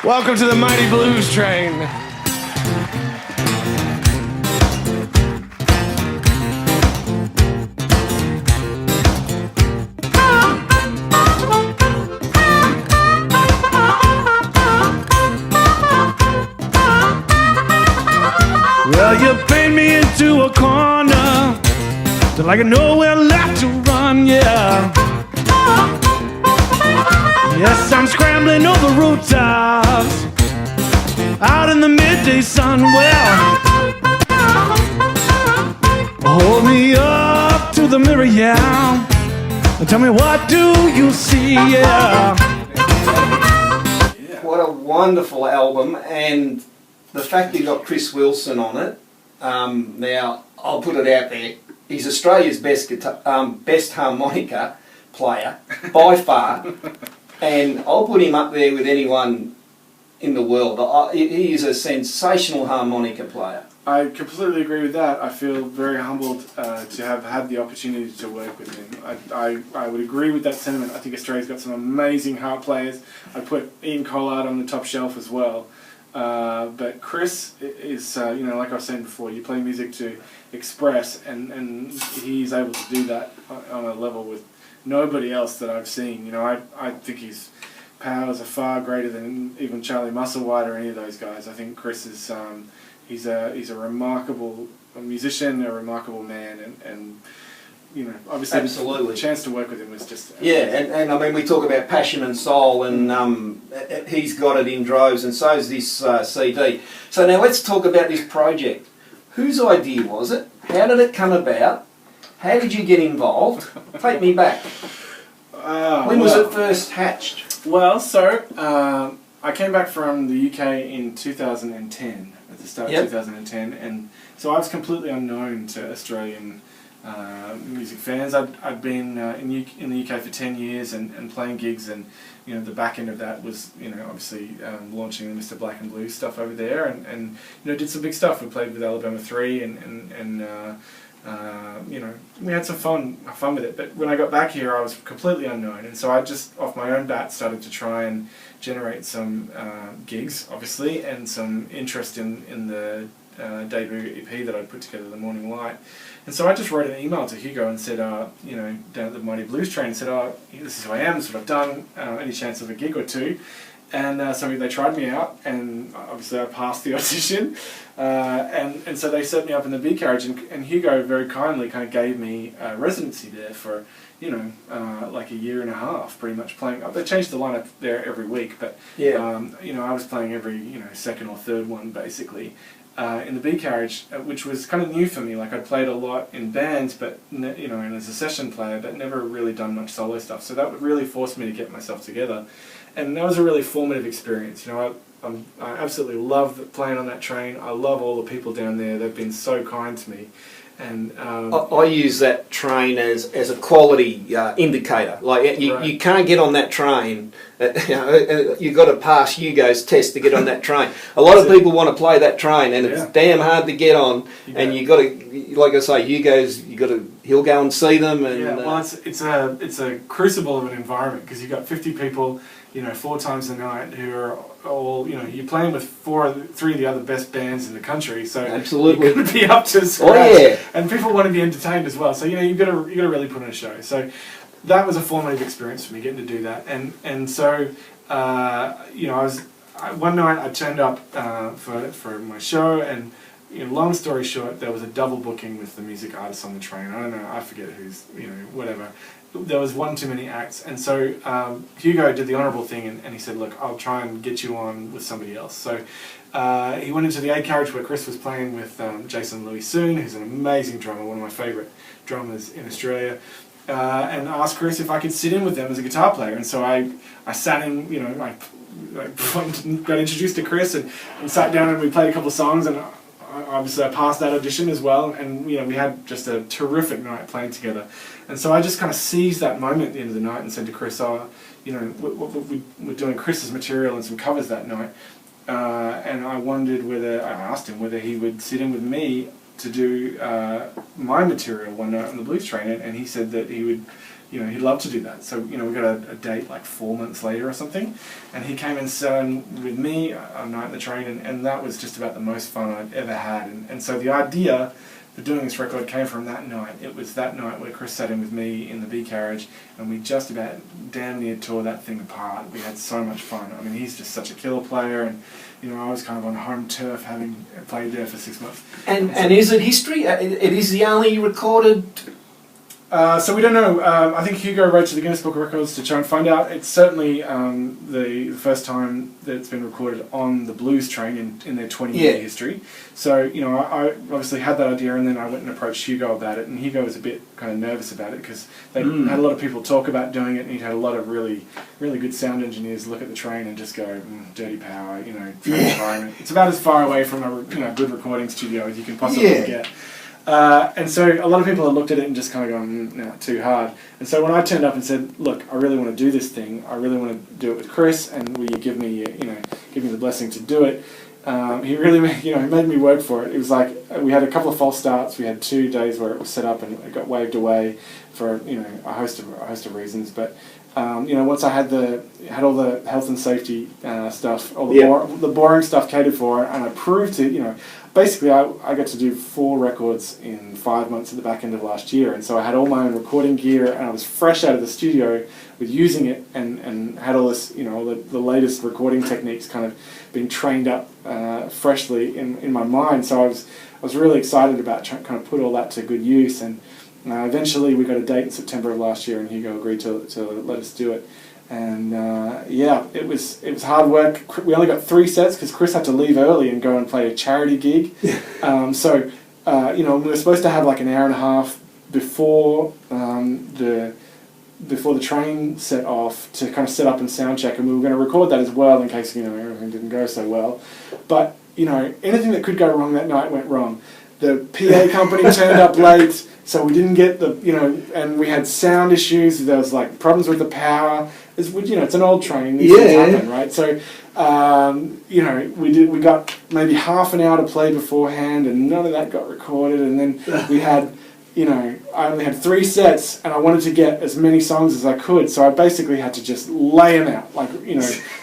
Welcome to the Mighty Blues Train. Well, you paint me into a corner, like I nowhere left to run, yeah. Yes, I'm scrambling over rooftops, out in the midday sun. Well, hold me up to the mirror, yeah, and tell me, what do you see, yeah. What a wonderful album, and the fact that you got Chris Wilson on it. Now, I'll put it out there, he's Australia's best harmonica player, by far. And I'll put him up there with anyone in the world. He is a sensational harmonica player. I completely agree with that. I feel very humbled to have had the opportunity to work with him. I would agree with that sentiment. I think Australia's got some amazing harp players. I put Ian Collard on the top shelf as well. But Chris is, like I was saying before, you play music to express, and he's able to do that on a level with nobody else that I've seen. I think his powers are far greater than even Charlie Musselwhite or any of those guys. I think Chris is he's a remarkable musician, a remarkable man, and obviously absolutely the chance to work with him was just and I mean, we talk about passion and soul, and he's got it in droves, and so's this CD. So now let's talk about this project. Whose idea was it? How did it come about? How did you get involved? Take me back. When was it first hatched? Well, so I came back from the UK in 2010, at the start of 2010, and so I was completely unknown to Australian music fans. I'd been in the UK for 10 years and playing gigs, and the back end of that was obviously launching the Mr. Black and Blue stuff over there, and did some big stuff. We played with Alabama 3 and we had some fun with it. But when I got back here, I was completely unknown, and so I just off my own bat started to try and generate some gigs, obviously, and some interest in the debut EP that I'd put together, The Morning Light. And so I just wrote an email to Hugo and said, down at the Mighty Blues Train, and said, this is who I am, this is what I've done, any chance of a gig or two. And so they tried me out, and obviously I passed the audition, and so they set me up in the B carriage, and Hugo very kindly kind of gave me a residency there for, like a year and a half, pretty much playing. They changed the lineup there every week, but I was playing every second or third one basically. In the B carriage, which was kind of new for me. Like, I'd played a lot in bands, but and as a session player, but never really done much solo stuff. So that really forced me to get myself together, and that was a really formative experience. I absolutely love playing on that train. I love all the people down there. They've been so kind to me. And I use that train as a quality indicator. Like, you can't get on that train. You've got to pass Hugo's test to get on that train. A lot of people want to play that train, and it's damn hard to get on. And you got to, like I say, he'll go and see them. And well, it's a crucible of an environment, because you've got 50 people, 4 times a night, who are all, you're playing with 3 of the other best bands in the country, so absolutely you've got to be up to scratch. And people want to be entertained as well, so you've got to really put on a show. So that was a formative experience for me, getting to do that. And so one night I turned up for my show, and long story short, there was a double booking with the music artists on the train. I don't know, I forget who's, whatever. There was one too many acts, and so Hugo did the honourable thing, and he said, look, I'll try and get you on with somebody else. So he went into the A carriage where Chris was playing with Jason Louis Soon, who's an amazing drummer, one of my favourite drummers in Australia, and asked Chris if I could sit in with them as a guitar player. And so I sat in, I got introduced to Chris and sat down, and we played a couple of songs, and obviously I passed that audition as well, and we had just a terrific night playing together. And so I just kind of seized that moment at the end of the night and said to Chris, we're doing Chris's material and some covers that night, and I asked him whether he would sit in with me to do my material one night on the Blues Train, and he said that he he'd love to do that. So, we got a date like 4 months later or something, and he came and sang with me a night in the train, and that was just about the most fun I'd ever had. And so the idea for doing this record came from that night. It was that night where Chris sat in with me in the B carriage, and we just about damn near tore that thing apart. We had so much fun. I mean, he's just such a killer player, and I was kind of on home turf, having played there for 6 months. And is it history? It is the only recorded. So we don't know. I think Hugo wrote to the Guinness Book of Records to try and find out. It's certainly the first time that it's been recorded on the Blues Train in their 20-year history. So, I obviously had that idea, and then I went and approached Hugo about it, and Hugo was a bit kind of nervous about it because they had a lot of people talk about doing it, and he'd had a lot of really, really good sound engineers look at the train and just go, dirty power, environment. It's about as far away from a good recording studio as you can possibly get. And so a lot of people had looked at it and just kind of gone, no, too hard. And so when I turned up and said, look, I really want to do this thing, I really want to do it with Chris, and will you give me the blessing to do it? He really, made me work for it. It was like we had a couple of false starts. We had 2 days where it was set up and it got waved away for a host of reasons. But once I had all the health and safety stuff, all the boring stuff catered for, and I proved to basically I got to do 4 records in 5 months at the back end of last year, and so I had all my own recording gear, and I was fresh out of the studio with using it, and had all this all the latest recording techniques kind of being trained up freshly in my mind. So I was really excited about trying to kind of put all that to good use, and eventually we got a date in September of last year, and Hugo agreed to let us do it. And it was hard work. We only got 3 sets because Chris had to leave early and go and play a charity gig. So we were supposed to have like an hour and a half before the train set off to kind of set up and sound check, and we were going to record that as well in case everything didn't go so well. But anything that could go wrong that night went wrong. The PA company turned up late, so we didn't get and we had sound issues. There was like problems with the power. It's an old train. These things happen, right? So, we got maybe half an hour to play beforehand, and none of that got recorded. And then we had, I only had 3 sets, and I wanted to get as many songs as I could. So I basically had to just lay them out, like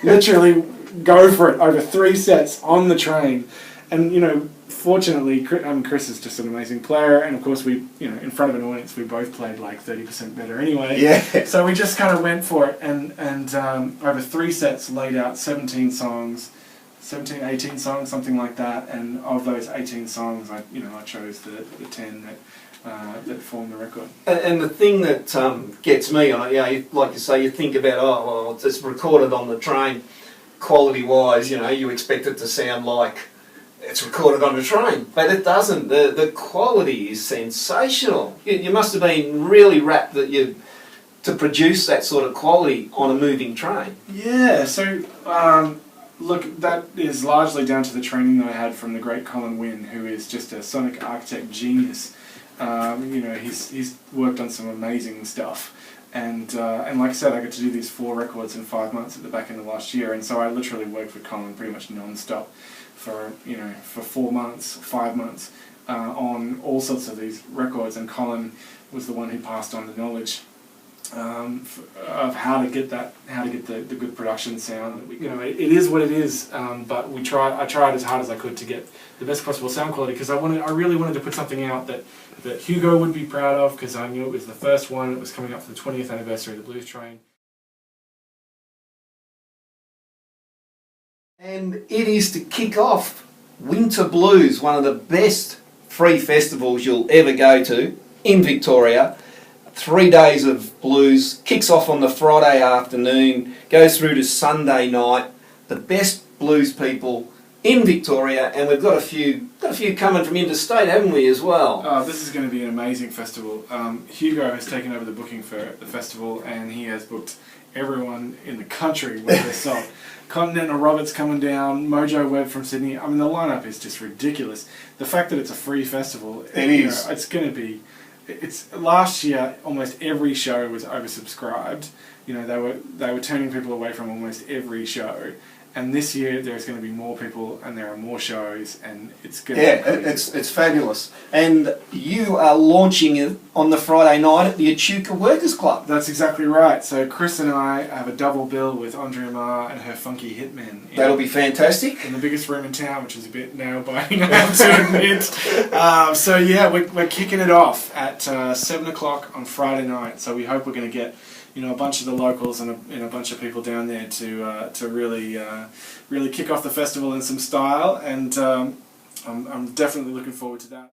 literally go for it over 3 sets on the train. And fortunately, Chris is just an amazing player, and of course we, in front of an audience, we both played like 30% better anyway. Yeah. So we just kind of went for it, and over 3 sets laid out 18 songs, something like that. And of those 18 songs, I chose the 10 that formed the record. And the thing that gets me on it, like you say, you think about, it's recorded on the train, quality-wise, you expect it to sound like it's recorded on a train, but it doesn't. The quality is sensational. You must have been really rapt to produce that sort of quality on a moving train. Yeah, so look, that is largely down to the training that I had from the great Colin Wynn, who is just a sonic architect genius. He's worked on some amazing stuff. And like I said, I got to do these 4 records in 5 months at the back end of last year, and so I literally worked with Colin pretty much non-stop for 4 months, 5 months on all sorts of these records. And Colin was the one who passed on the knowledge of how to get the good production sound. That it is what it is, but I tried as hard as I could to get the best possible sound quality, because I really wanted to put something out that Hugo would be proud of, because I knew it was the first one. It was coming up for the 20th anniversary of the Blues Train. And it is to kick off Winter Blues, one of the best free festivals you'll ever go to in Victoria. 3 days of blues, kicks off on the Friday afternoon, goes through to Sunday night. The best blues people in Victoria, and we've got a few coming from interstate, haven't we, as well? Oh, this is going to be an amazing festival. Hugo has taken over the booking for the festival, and he has booked everyone in the country with their song. Continental Roberts coming down, Mojo Webb from Sydney. I mean, the lineup is just ridiculous. The fact that it's a free festival, it's going to be. Last year, almost every show was oversubscribed. They were turning people away from almost every show, And this year there's going to be more people and there are more shows and it's going Yeah, to be crazy. it's fabulous. And you are launching it on the Friday night at the Echuca Workers Club. That's exactly right. So Chris and I have a double bill with Andrea Marr and her Funky Hitmen. That'll be fantastic. In the biggest room in town, which is a bit nail-biting, I have to admit. So yeah, we're kicking it off at 7 o'clock on Friday night. So we hope we're going to get a bunch of the locals and a bunch of people down there to really kick off the festival in some style. And I'm definitely looking forward to that.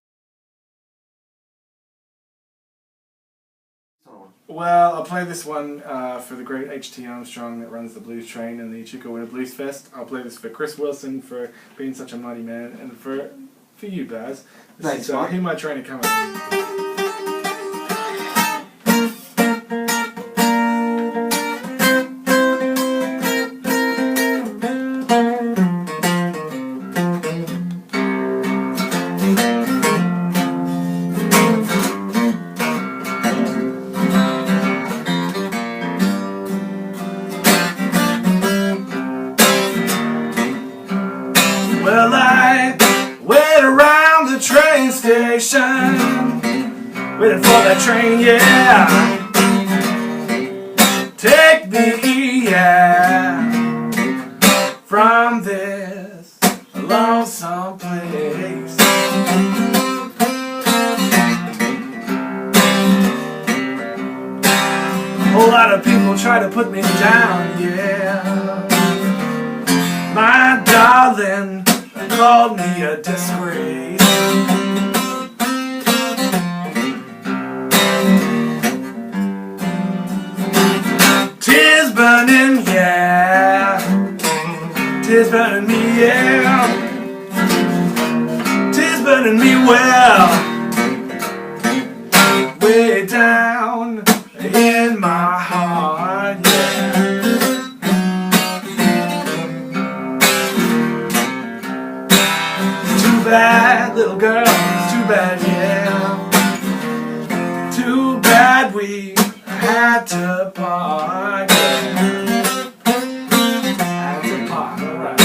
Well, I'll play this one for the great H.T. Armstrong that runs the Blues Train and the Echuca Winter Blues Fest. I'll play this for Chris Wilson for being such a mighty man, and for you, Baz. Thanks, Hear mate. My Train coming. Well, I wait around the train station, waiting for that train, yeah. Take me, yeah, from this lonesome place. A whole lot of people try to put me down, yeah. My darling called me a disgrace. Tears burning, yeah. Tears burning me, yeah. Tears burning me well. Way down in my heart, yeah. Too bad, little girl, too bad, yeah. Too bad we had to part, yeah. Had to part, alright.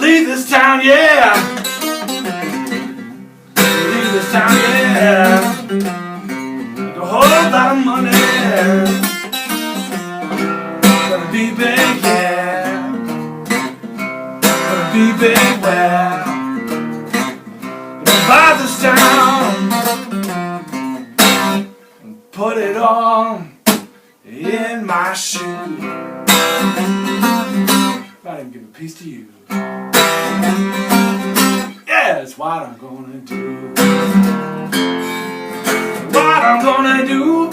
Leave this town, yeah. Leave this town, yeah. Make a whole lot of money. Gonna be big, yeah. Gonna be big, well. Gonna buy this town and put it all in my shoe. Might even give a piece to you. Yeah, it's what I'm gonna do. What I'm gonna do.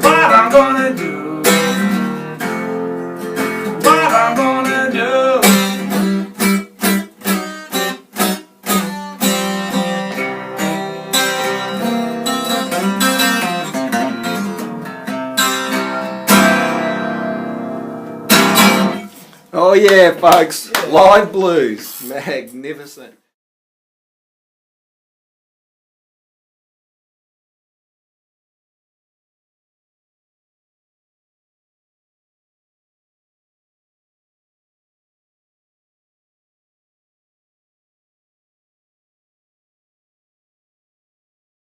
What I'm gonna do. What I'm gonna do. Oh yeah, folks. Live blues. Magnificent.